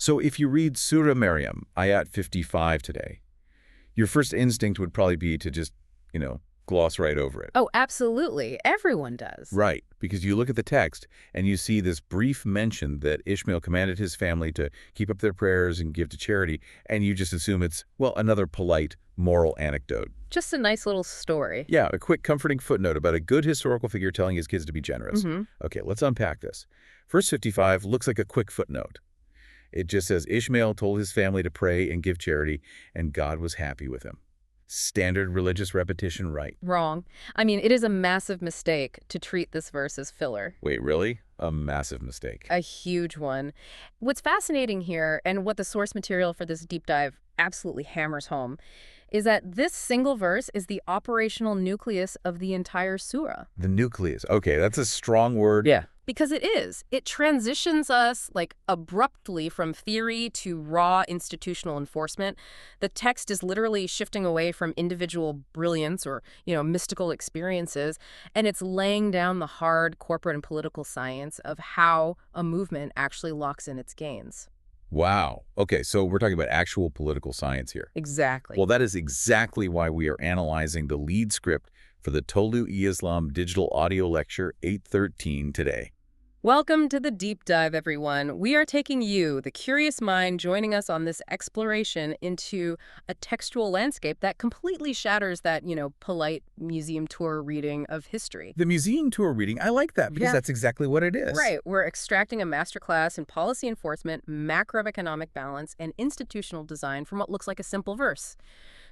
So if you read Surah Maryam, Ayat 55 today, your first instinct would probably be to just, gloss right over it. Oh, absolutely. Everyone does. Right, because you look at the text and you see this brief mention that Ishmael commanded his family to keep up their prayers and give to charity, and you just assume it's, well, another polite moral anecdote. Just a nice little story. Yeah, a quick comforting footnote about a good historical figure telling his kids to be generous. Okay, let's unpack this. Verse 55 looks like a quick footnote. It just says Ishmael told his family to pray and give charity, and God was happy with him. Standard religious repetition, right? Wrong. I mean, it is a massive mistake to treat this verse as filler. Wait, really? A massive mistake. A huge one. What's fascinating here, and what the source material for this deep dive absolutely hammers home, is that this single verse is the operational nucleus of the entire surah. The nucleus. Okay, that's a strong word. Yeah. Because it is. It transitions us, abruptly from theory to raw institutional enforcement. The text is literally shifting away from individual brilliance or, mystical experiences, and it's laying down the hard corporate and political science of how a movement actually locks in its gains. Wow. Okay, so we're talking about actual political science here. Exactly. Well, that is exactly why we are analyzing the lead script for the Tolu-e-Islam Digital Audio Lecture 813 today. Welcome to the deep dive, everyone. We are taking you, the curious mind, joining us on this exploration into a textual landscape that completely shatters that, polite museum tour reading of history. The museum tour reading, I like that because that's exactly what it is. Right. We're extracting a masterclass in policy enforcement, macroeconomic balance, and institutional design from what looks like a simple verse.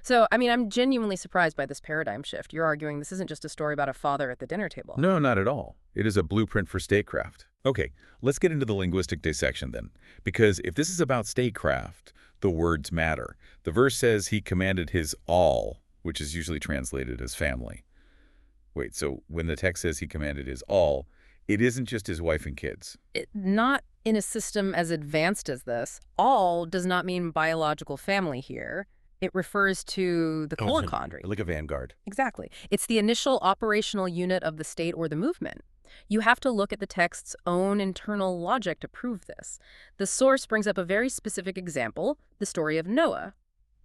So, I'm genuinely surprised by this paradigm shift. You're arguing this isn't just a story about a father at the dinner table. No, not at all. It is a blueprint for statecraft. Okay, let's get into the linguistic dissection then. Because if this is about statecraft, the words matter. The verse says he commanded his all, which is usually translated as family. Wait, so when the text says he commanded his all, it isn't just his wife and kids. Not in a system as advanced as this. All does not mean biological family here. It refers to the core cadre. Like a vanguard. Exactly. It's the initial operational unit of the state or the movement. You have to look at the text's own internal logic to prove this. The source brings up a very specific example, the story of Noah.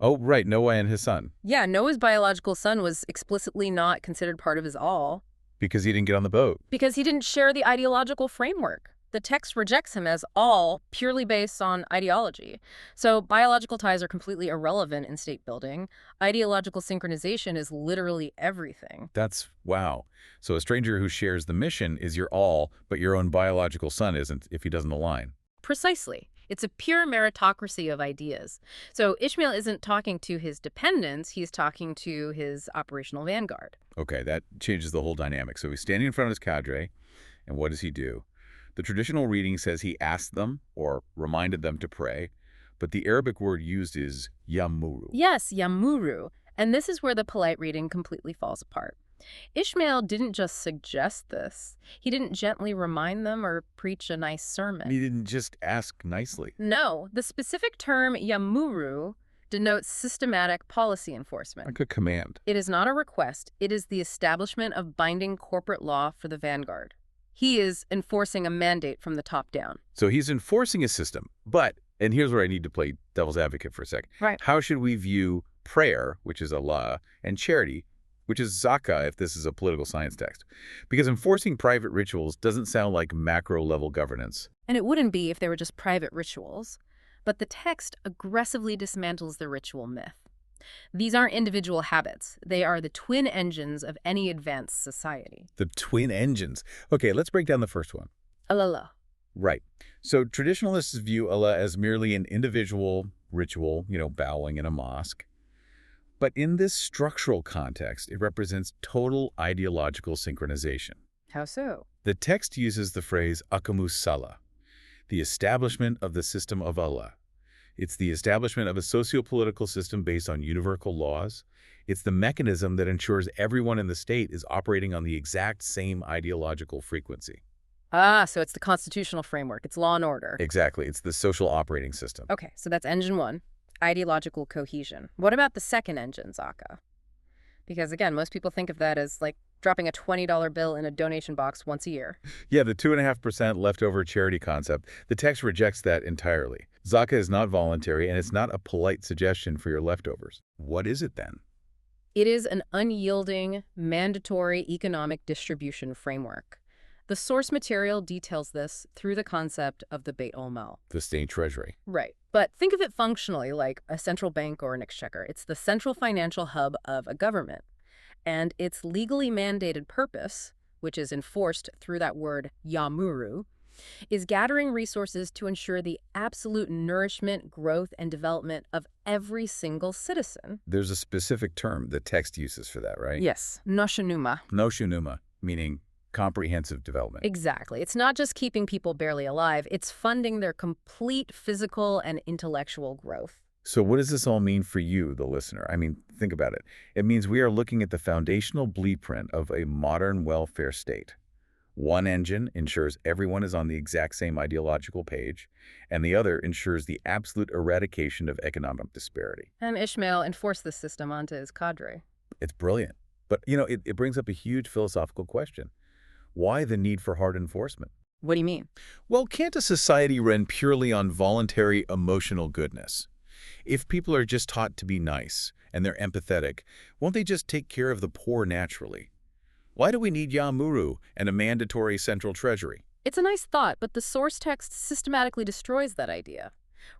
Oh, right, Noah and his son. Yeah, Noah's biological son was explicitly not considered part of his all. Because he didn't get on the boat. Because he didn't share the ideological framework. The text rejects him as all purely based on ideology. So biological ties are completely irrelevant in state building. Ideological synchronization is literally everything. Wow. So a stranger who shares the mission is your all, but your own biological son isn't if he doesn't align. Precisely. It's a pure meritocracy of ideas. So Ishmael isn't talking to his dependents, he's talking to his operational vanguard. Okay, that changes the whole dynamic. So he's standing in front of his cadre, and what does he do? The traditional reading says he asked them or reminded them to pray, but the Arabic word used is yamuru. Yes, yamuru. And this is where the polite reading completely falls apart. Ishmael didn't just suggest this. He didn't gently remind them or preach a nice sermon. He didn't just ask nicely. No, the specific term yamuru denotes systematic policy enforcement. Like a command. It is not a request. It is the establishment of binding corporate law for the vanguard. He is enforcing a mandate from the top down. So he's enforcing a system. But, and here's where I need to play devil's advocate for a second. Right. How should we view prayer, which is Allah, and charity, which is Zakah if this is a political science text? Because enforcing private rituals doesn't sound like macro-level governance. And it wouldn't be if they were just private rituals. But the text aggressively dismantles the ritual myth. These aren't individual habits. They are the twin engines of any advanced society. The twin engines. Okay, let's break down the first one. Allah. Right. So traditionalists view Allah as merely an individual ritual, bowing in a mosque. But in this structural context, it represents total ideological synchronization. How so? The text uses the phrase Aqamus Salah, the establishment of the system of Allah. It's the establishment of a socio-political system based on universal laws. It's the mechanism that ensures everyone in the state is operating on the exact same ideological frequency. Ah, so it's the constitutional framework. It's law and order. Exactly. It's the social operating system. Okay, so that's engine one, ideological cohesion. What about the second engine, Zakah? Because again, most people think of that as like dropping a $20 bill in a donation box once a year. Yeah, the 2.5% leftover charity concept. The text rejects that entirely. Zakah is not voluntary, and it's not a polite suggestion for your leftovers. What is it then? It is an unyielding, mandatory economic distribution framework. The source material details this through the concept of the Beit al-Mal. The state treasury. Right. But think of it functionally like a central bank or an exchequer. It's the central financial hub of a government. And its legally mandated purpose, which is enforced through that word yamuru, is gathering resources to ensure the absolute nourishment, growth, and development of every single citizen. There's a specific term the text uses for that, right? Yes, noshinuma. Noshunuma, meaning comprehensive development. Exactly. It's not just keeping people barely alive, it's funding their complete physical and intellectual growth. So what does this all mean for you, the listener? I mean, think about it. It means we are looking at the foundational blueprint of a modern welfare state. One engine ensures everyone is on the exact same ideological page, and the other ensures the absolute eradication of economic disparity. And Ismail enforced this system onto his cadre. It's brilliant. But, it brings up a huge philosophical question. Why the need for hard enforcement? What do you mean? Well, can't a society run purely on voluntary emotional goodness? If people are just taught to be nice and they're empathetic, won't they just take care of the poor naturally? Why do we need Yamuru and a mandatory central treasury? It's a nice thought, but the source text systematically destroys that idea.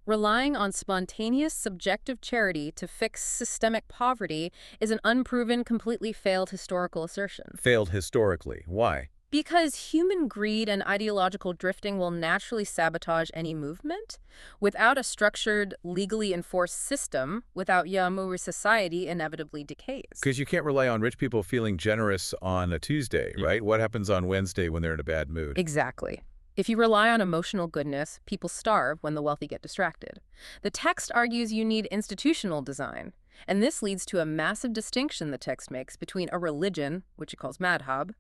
Relying on spontaneous, subjective charity to fix systemic poverty is an unproven, completely failed historical assertion. Failed historically. Why? Because human greed and ideological drifting will naturally sabotage any movement. Without a structured, legally enforced system, without Yamuru, society inevitably decays. Because you can't rely on rich people feeling generous on a Tuesday, right? What happens on Wednesday when they're in a bad mood? Exactly. If you rely on emotional goodness, people starve when the wealthy get distracted. The text argues you need institutional design. And this leads to a massive distinction the text makes between a religion, which it calls madhab,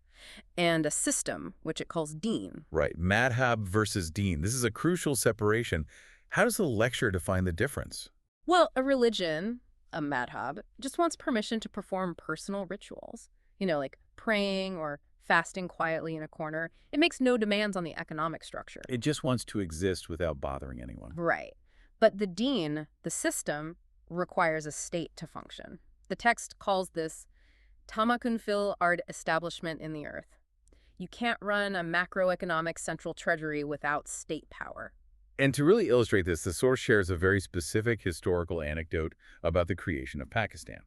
and a system, which it calls deen. Right. Madhab versus deen. This is a crucial separation. How does the lecture define the difference? Well, a religion, a madhab, just wants permission to perform personal rituals. Like praying or fasting quietly in a corner. It makes no demands on the economic structure. It just wants to exist without bothering anyone. Right. But the deen, the system, requires a state to function. The text calls this tamakun fil ard, establishment in the earth. You can't run a macroeconomic central treasury without state power. And to really illustrate this, the source shares a very specific historical anecdote about the creation of Pakistan.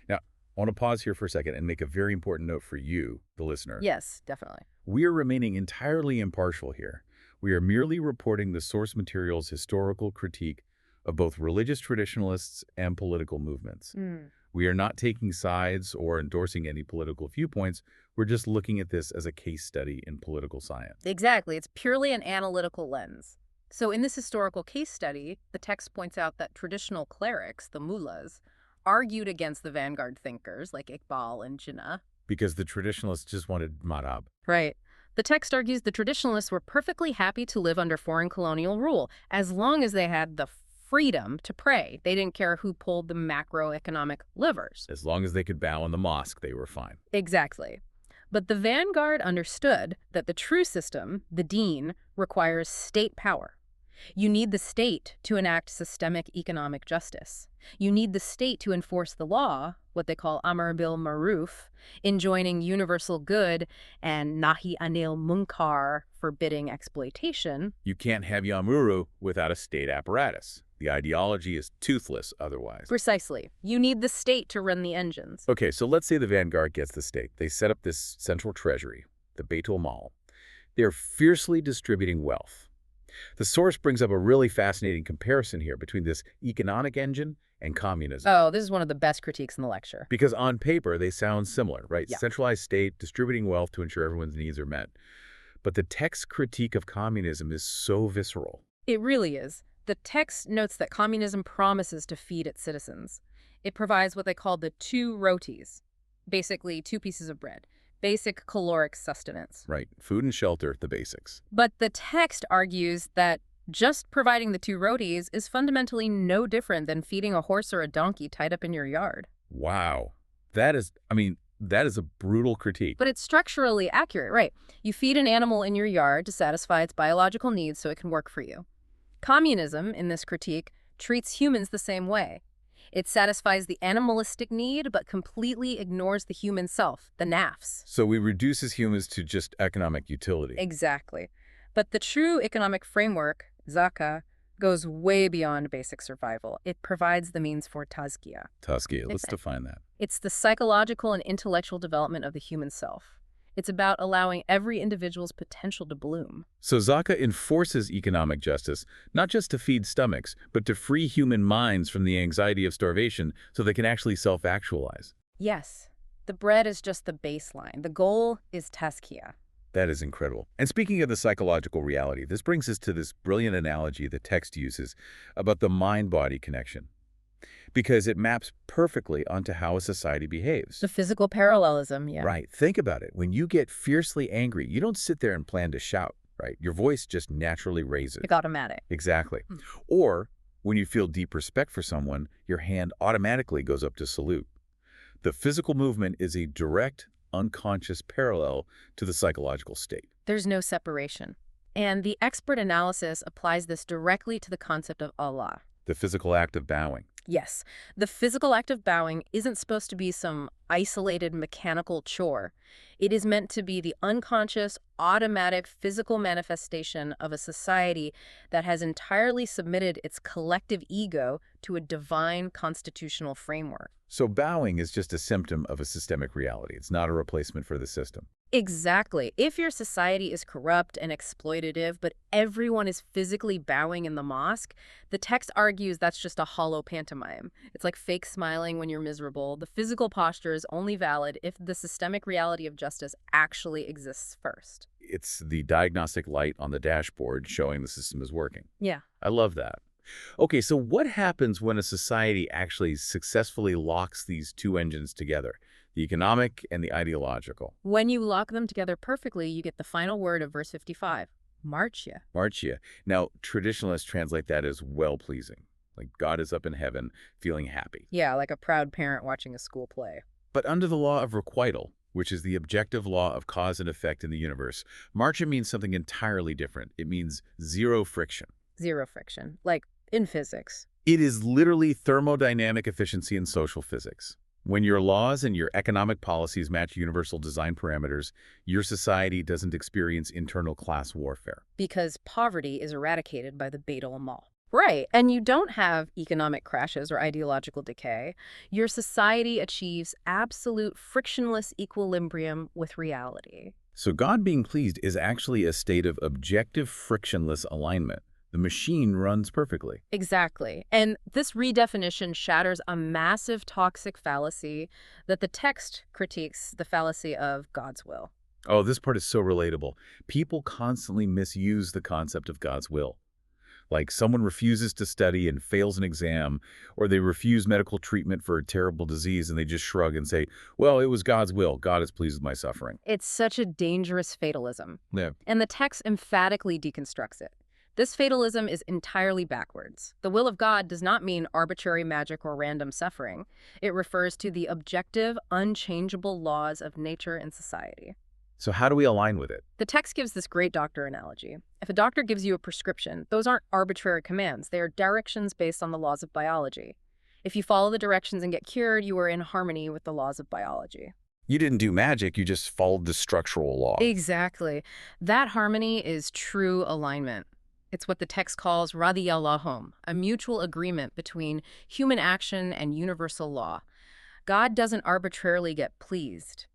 Now, I want to pause here for a second and make a very important note for you, the listener. Yes, definitely. We are remaining entirely impartial here. We are merely reporting the source material's historical critique of both religious traditionalists and political movements. We are not taking sides or endorsing any political viewpoints. We're just looking at this as a case study in political science. Exactly. It's purely an analytical lens. So in this historical case study, the text points out that traditional clerics, the mullahs, argued against the vanguard thinkers like Iqbal and Jinnah. Because the traditionalists just wanted madhab. Right. The text argues the traditionalists were perfectly happy to live under foreign colonial rule as long as they had the freedom to pray. They didn't care who pulled the macroeconomic levers. As long as they could bow in the mosque, they were fine. Exactly. But the vanguard understood that the true system, the deen, requires state power. You need the state to enact systemic economic justice. You need the state to enforce the law, what they call amar bil maruf, enjoining universal good, and nahi anil munkar, forbidding exploitation. You can't have Yamuru without a state apparatus. The ideology is toothless otherwise. Precisely. You need the state to run the engines. Okay, so let's say the vanguard gets the state. They set up this central treasury, the Beit al-Mal. They're fiercely distributing wealth. The source brings up a really fascinating comparison here between this economic engine and communism. Oh, this is one of the best critiques in the lecture. Because on paper, they sound similar, right? Yeah. Centralized state, distributing wealth to ensure everyone's needs are met. But the text's critique of communism is so visceral. It really is. The text notes that communism promises to feed its citizens. It provides what they call the two rotis, basically 2 pieces of bread. Basic caloric sustenance. Right. Food and shelter, the basics. But the text argues that just providing the 2 rotis is fundamentally no different than feeding a horse or a donkey tied up in your yard. Wow. That is a brutal critique. But it's structurally accurate, right? You feed an animal in your yard to satisfy its biological needs so it can work for you. Communism, in this critique, treats humans the same way. It satisfies the animalistic need, but completely ignores the human self, the nafs. So we reduces humans to just economic utility. Exactly. But the true economic framework, zakah, goes way beyond basic survival. It provides the means for tazkiyah. Tazkiyah, let's define that. It's the psychological and intellectual development of the human self. It's about allowing every individual's potential to bloom. So zakah enforces economic justice, not just to feed stomachs, but to free human minds from the anxiety of starvation so they can actually self-actualize. Yes, the bread is just the baseline. The goal is tazkiyah. That is incredible. And speaking of the psychological reality, this brings us to this brilliant analogy the text uses about the mind-body connection, because it maps perfectly onto how a society behaves. The physical parallelism, yeah. Right. Think about it. When you get fiercely angry, you don't sit there and plan to shout, right? Your voice just naturally raises. It's automatic. Exactly. Or when you feel deep respect for someone, your hand automatically goes up to salute. The physical movement is a direct, unconscious parallel to the psychological state. There's no separation. And the expert analysis applies this directly to the concept of Allah. The physical act of bowing. Yes, the physical act of bowing isn't supposed to be some isolated mechanical chore. It is meant to be the unconscious, automatic physical manifestation of a society that has entirely submitted its collective ego to a divine constitutional framework. So bowing is just a symptom of a systemic reality. It's not a replacement for the system. Exactly. If your society is corrupt and exploitative, but everyone is physically bowing in the mosque, the text argues that's just a hollow pantomime. It's like fake smiling when you're miserable. The physical posture is only valid if the systemic reality of justice actually exists first. It's the diagnostic light on the dashboard showing the system is working. Yeah. I love that. Okay, so what happens when a society actually successfully locks these two engines together, the economic and the ideological? When you lock them together perfectly, you get the final word of verse 55, Marcia. Marcia. Now, traditionalists translate that as well-pleasing, like God is up in heaven feeling happy. Yeah, like a proud parent watching a school play. But under the law of requital, which is the objective law of cause and effect in the universe, Marcia means something entirely different. It means zero friction. Zero friction, like in physics. It is literally thermodynamic efficiency in social physics. When your laws and your economic policies match universal design parameters, your society doesn't experience internal class warfare. Because poverty is eradicated by the Beit al-Mal. Right, and you don't have economic crashes or ideological decay. Your society achieves absolute frictionless equilibrium with reality. So God being pleased is actually a state of objective frictionless alignment. The machine runs perfectly. Exactly. And this redefinition shatters a massive toxic fallacy that the text critiques, the fallacy of God's will. Oh, this part is so relatable. People constantly misuse the concept of God's will. Like someone refuses to study and fails an exam, or they refuse medical treatment for a terrible disease and they just shrug and say, well, it was God's will. God is pleased with my suffering. It's such a dangerous fatalism. Yeah. And the text emphatically deconstructs it. This fatalism is entirely backwards. The will of God does not mean arbitrary magic or random suffering. It refers to the objective, unchangeable laws of nature and society. So how do we align with it? The text gives this great doctor analogy. If a doctor gives you a prescription, those aren't arbitrary commands. They are directions based on the laws of biology. If you follow the directions and get cured, you are in harmony with the laws of biology. You didn't do magic, you just followed the structural law. Exactly. That harmony is true alignment. It's what the text calls radiyallahu, a mutual agreement between human action and universal law. God doesn't arbitrarily get pleased.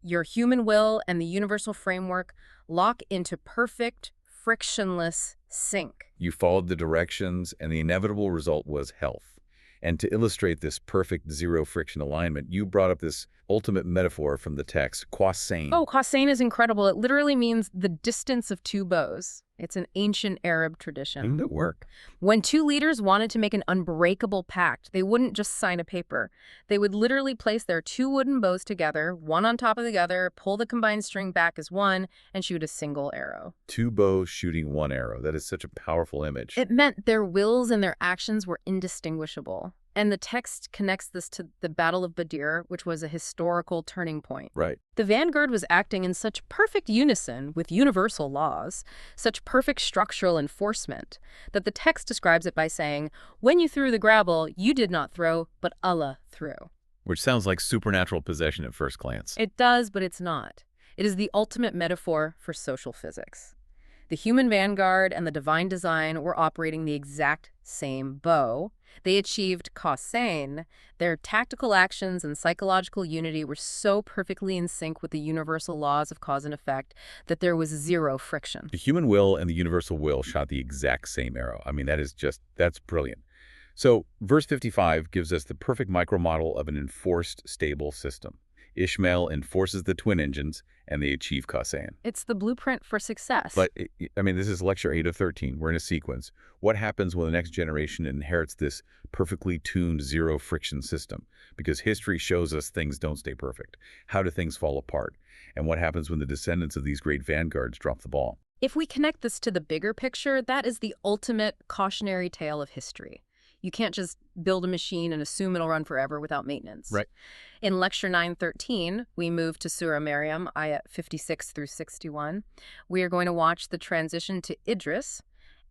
Your human will and the universal framework lock into perfect, frictionless sync. You followed the directions, and the inevitable result was health. And to illustrate this perfect zero-friction alignment, you brought up this ultimate metaphor from the text, qasain. Oh, qasain is incredible. It literally means the distance of two bows. It's an ancient Arab tradition. How did it work? When two leaders wanted to make an unbreakable pact, they wouldn't just sign a paper. They would literally place their two wooden bows together, one on top of the other, pull the combined string back as one, and shoot a single arrow. Two bows shooting one arrow. That is such a powerful image. It meant their wills and their actions were indistinguishable. And the text connects this to the Battle of Badr, which was a historical turning point. Right. The vanguard was acting in such perfect unison with universal laws, such perfect structural enforcement, that the text describes it by saying, when you threw the gravel, you did not throw, but Allah threw. Which sounds like supernatural possession at first glance. It does, but it's not. It is the ultimate metaphor for social physics. The human vanguard and the divine design were operating the exact same bow. They achieved Qasain. Their tactical actions and psychological unity were so perfectly in sync with the universal laws of cause and effect that there was zero friction. The human will and the universal will shot the exact same arrow. I mean, that's brilliant. So, verse 55 gives us the perfect micromodel of an enforced, stable system. Ismail enforces the twin engines, and they achieve Qasain. It's the blueprint for success. But, I mean, this is lecture 8 of 13. We're in a sequence. What happens when the next generation inherits this perfectly tuned zero-friction system? Because history shows us things don't stay perfect. How do things fall apart? And what happens when the descendants of these great vanguards drop the ball? If we connect this to the bigger picture, that is the ultimate cautionary tale of history. You can't just build a machine and assume it'll run forever without maintenance. Right. In Lecture 913, we move to Surah Maryam, Ayat 56 through 61. We are going to watch the transition to Idris,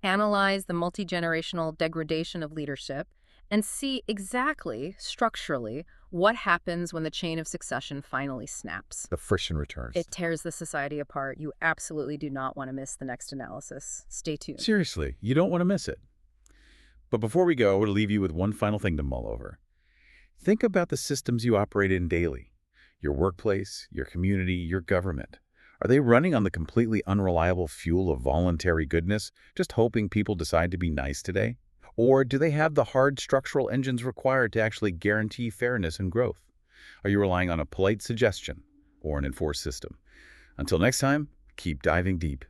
analyze the multi-generational degradation of leadership, and see exactly, structurally, what happens when the chain of succession finally snaps. The friction returns. It tears the society apart. You absolutely do not want to miss the next analysis. Stay tuned. Seriously, you don't want to miss it. But before we go, I want to leave you with one final thing to mull over. Think about the systems you operate in daily. Your workplace, your community, your government. Are they running on the completely unreliable fuel of voluntary goodness, just hoping people decide to be nice today? Or do they have the hard structural engines required to actually guarantee fairness and growth? Are you relying on a polite suggestion or an enforced system? Until next time, keep diving deep.